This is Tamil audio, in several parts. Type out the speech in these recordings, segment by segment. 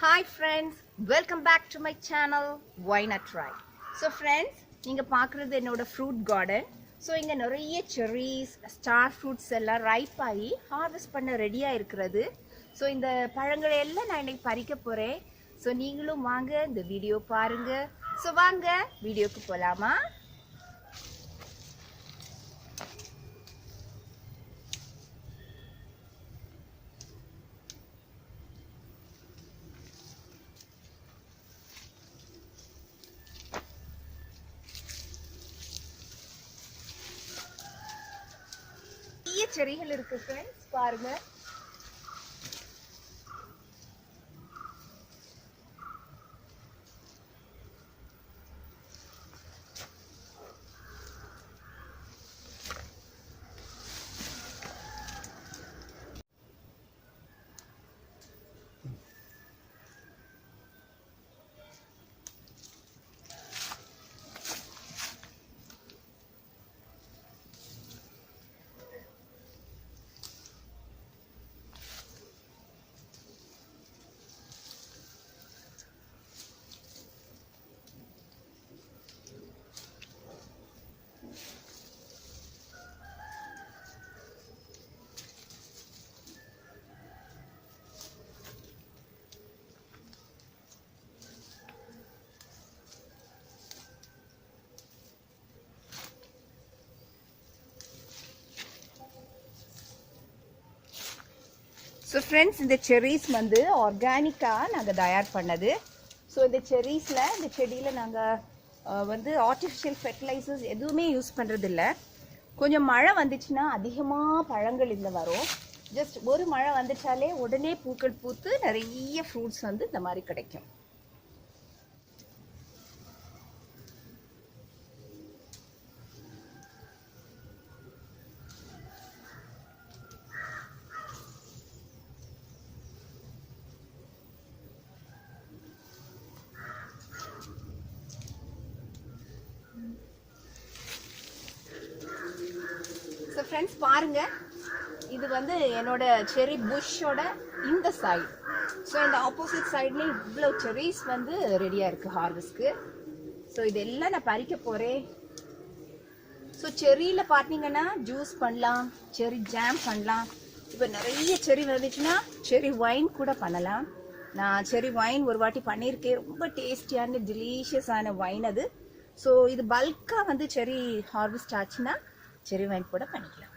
Hi friends, welcome back to my channel Why Not Try. So friends, நீங்க பார்க்குறது என்னோட fruit garden. So இங்க நிறைய cherries, star fruits எல்லாம் ripe ஆகி harvest பண்ண ரெடியா இருக்கிறது. So இந்த பழங்களை எல்லாம் நான் இன்னைக்கு பறிக்க போறேன். So நீங்களும் வாங்க இந்த வீடியோ பாருங்க. So வாங்க வீடியோக்கு போலாமா? செடிகள் இருக்கு ஃப்ரெண்ட்ஸ், பாருங்க. ஸோ ஃப்ரெண்ட்ஸ், இந்த செர்ரீஸ் வந்து ஆர்கானிக்காக நாங்கள் தயார் பண்ணது. ஸோ இந்த செர்ரீஸில், இந்த செடியில் நாங்கள் வந்து ஆர்டிஃபிஷியல் ஃபெர்டிலைசர்ஸ் எதுவுமே யூஸ் பண்ணுறதில்ல. கொஞ்சம் மழை வந்துச்சுன்னா அதிகமாக பழங்கள் இதில் வரும். ஜஸ்ட் ஒரு மழை வந்துச்சாலே உடனே பூக்கள் பூத்து நிறைய ஃப்ரூட்ஸ் வந்து இந்த மாதிரி கிடைக்கும். ஸோ ஃப்ரெண்ட்ஸ் பாருங்க, இது வந்து என்னோட செரி புஷ்ஷோட இந்த சைடு. ஸோ இந்த ஆப்போசிட் சைட்லேயும் இவ்வளோ செரிஸ் வந்து ரெடியாக இருக்குது ஹார்வெஸ்ட்க்கு. ஸோ இதெல்லாம் நான் பறிக்க போகிறேன். ஸோ செரியில் பார்த்தீங்கன்னா ஜூஸ் பண்ணலாம், செரி ஜாம் பண்ணலாம். இப்போ நிறைய செரி வந்துச்சுன்னா செரி ஒயின் கூட பண்ணலாம். நான் செரி ஒயின் ஒரு வாட்டி பண்ணியிருக்கேன். ரொம்ப டேஸ்டியான டெலிஷியஸான ஒயின் அது. ஸோ இது பல்காக வந்து செரி ஹார்வெஸ்ட் ஆச்சுன்னா செரி ஒயின் கூட பண்ணிக்கலாம்.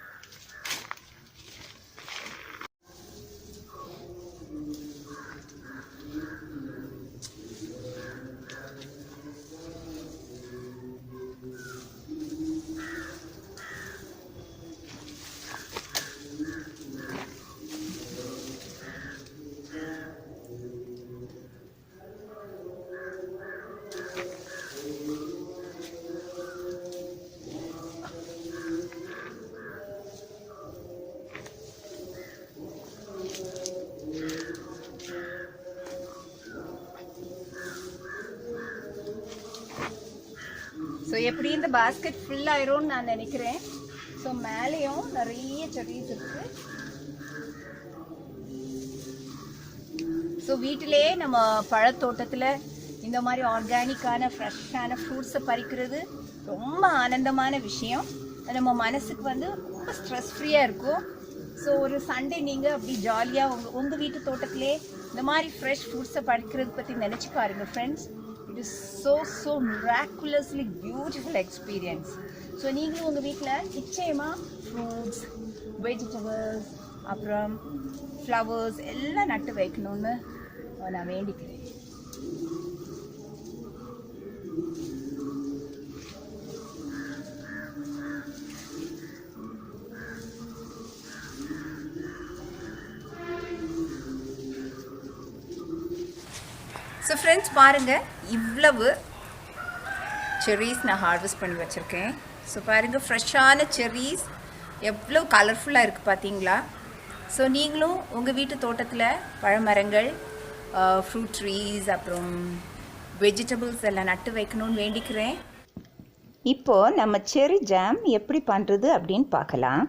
ஸோ எப்படி இந்த பாஸ்கெட் ஃபுல் ஆயிரும்னு நான் நினைக்கிறேன். ஸோ மேலேயும் நிறைய செடிஸ் இருக்கு. ஸோ வீட்டிலே நம்ம பழத்தோட்டத்தில் இந்த மாதிரி ஆர்கானிக்கான ஃப்ரெஷ்ஷான ஃப்ரூட்ஸை பறிக்கிறது ரொம்ப ஆனந்தமான விஷயம். நம்ம மனசுக்கு வந்து ரொம்ப ஸ்ட்ரெஸ் ஃப்ரீயாக இருக்கும். ஸோ ஒரு சண்டே நீங்கள் அப்படி ஜாலியாக உங்கள் வீட்டு தோட்டத்திலே இந்த மாதிரி ஃப்ரெஷ் ஃப்ரூட்ஸை பறிக்கிறது பற்றி நினச்சி பாருங்கள் friends. It is so miraculously beautiful experience. So நீங்களும் உங்கள் வீட்டில் நிச்சயமாக ஃப்ரூட்ஸ், வெஜிடபிள்ஸ், அப்புறம் ஃப்ளவர்ஸ் எல்லாம் நட்டு வைக்கணும்னு நான் வேண்டிக்கிறேன். ஸோ ஃப்ரெண்ட்ஸ் பாருங்கள், இவ்வளவு செர்ரீஸ் நான் ஹார்வெஸ்ட் பண்ணி வச்சுருக்கேன். ஸோ பாருங்கள், ஃப்ரெஷ்ஷான செர்ரீஸ் எவ்வளோ கலர்ஃபுல்லாக இருக்குது பார்த்தீங்களா? ஸோ நீங்களும் உங்கள் வீட்டு தோட்டத்தில் பழமரங்கள், ஃப்ரூட் ட்ரீஸ், அப்புறம் வெஜிடபிள்ஸ் எல்லாம் நட்டு வைக்கணும்னு வேண்டிக்கிறேன். இப்போது நம்ம செர்ரி ஜாம் எப்படி பண்ணுறது அப்படின்னு பார்க்கலாம்.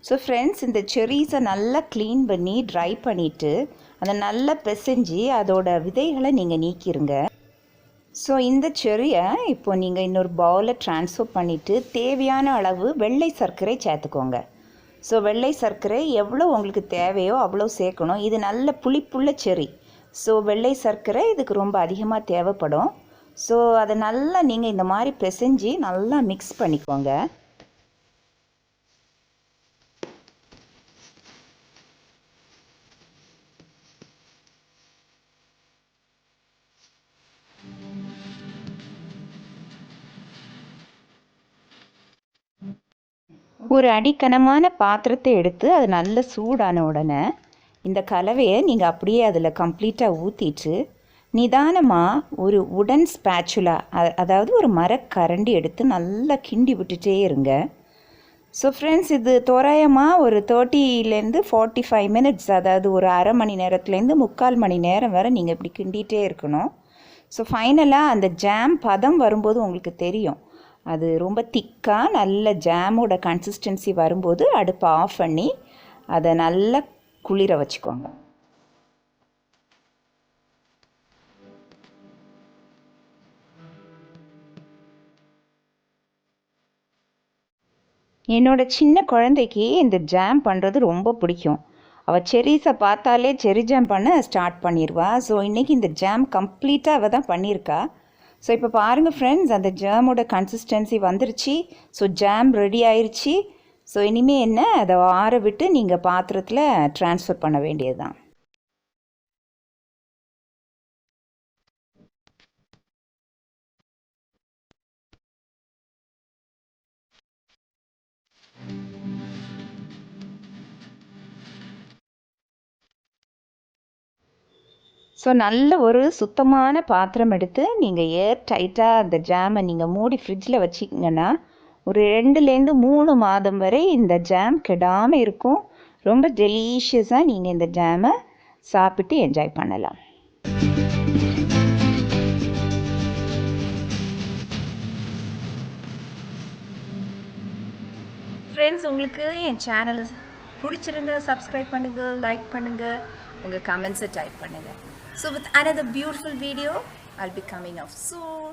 ஸோ ஃப்ரெண்ட்ஸ், இந்த செர்ரீஸை நல்லா க்ளீன் பண்ணி ட்ரை பண்ணிவிட்டு அதை நல்லா பிசைஞ்சு அதோட விதைகளை நீங்கள் நீக்கிருங்க. ஸோ இந்த செர்ரியை இப்போ நீங்கள் இன்னொரு பவுலில் ட்ரான்ஸ்ஃபர் பண்ணிவிட்டு தேவையான அளவு வெள்ளை சர்க்கரை சேர்த்துக்கோங்க. ஸோ வெள்ளை சர்க்கரை எவ்வளோ உங்களுக்கு தேவையோ அவ்வளோ சேர்க்கணும். இது நல்ல புளிப்புள்ள செர்ரி. ஸோ வெள்ளை சர்க்கரை இதுக்கு ரொம்ப அதிகமாக தேவைப்படும். ஸோ அதை நல்லா நீங்கள் இந்த மாதிரி பிசைஞ்சு நல்லா மிக்ஸ் பண்ணிக்கோங்க. ஒரு அடிக்கனமான பாத்திரத்தை எடுத்து அது நல்ல சூடான உடனே இந்த கலவையை நீங்கள் அப்படியே அதில் கம்ப்ளீட்டாக ஊற்றிட்டு நிதானமாக ஒரு உடன் ஸ்பேச்சுலா, அதாவது ஒரு மரக்கரண்டி எடுத்து நல்லா கிண்டி விட்டுட்டே இருங்க. ஸோ ஃப்ரெண்ட்ஸ், இது தோராயமாக ஒரு 30லேருந்து 45 மினிட்ஸ், அதாவது ஒரு அரை மணி நேரத்துலேருந்து 3/4 மணி நேரம் வரை நீங்கள் இப்படி கிண்டிகிட்டே இருக்கணும். ஸோ ஃபைனலாக அந்த ஜாம் பதம் வரும்போது உங்களுக்கு தெரியும். அது ரொம்ப திக்காக நல்ல ஜாமோட கன்சிஸ்டன்சி வரும்போது அடுப்பை ஆஃப் பண்ணி அதை நல்லா குளிர வச்சுக்கோங்க. என்னோடய சின்ன குழந்தைக்கு இந்த ஜாம் பண்ணுறது ரொம்ப பிடிக்கும். அவள் செர்ரீஸை பார்த்தாலே செர்ரி ஜாம் பண்ண ஸ்டார்ட் பண்ணிடுவா. ஸோ இன்றைக்கி இந்த ஜாம் கம்ப்ளீட்டாக அவள் தான் பண்ணியிருக்கா. ஸோ இப்போ பாருங்கள் ஃப்ரெண்ட்ஸ், அந்த ஜாமோட கன்சிஸ்டன்சி வந்துருச்சு. ஸோ ஜாம் ரெடி ஆயிடுச்சு. ஸோ இனிமேல் என்ன, அதை ஆற விட்டு நீங்கள் பாத்திரத்தில் ட்ரான்ஸ்ஃபர் பண்ண வேண்டியது தான். ஸோ நல்ல ஒரு சுத்தமான பாத்திரம் எடுத்து நீங்கள் ஏர் டைட்டாக அந்த ஜாமை நீங்கள் மூடி ஃப்ரிட்ஜில் வச்சிங்கன்னா ஒரு 2லேருந்து 3 மாதம் வரை இந்த ஜாம் கெடாமல் இருக்கும். ரொம்ப டெலிஷியஸாக நீங்கள் இந்த ஜாமை சாப்பிட்டு என்ஜாய் பண்ணலாம். ஃப்ரெண்ட்ஸ், உங்களுக்கு என் சேனல் பிடிச்சிருந்தா சப்ஸ்கிரைப் பண்ணுங்கள், லைக் பண்ணுங்கள், உங்கள் கமெண்ட்ஸை டைப் பண்ணுங்கள். So with another beautiful video, I'll be coming up soon.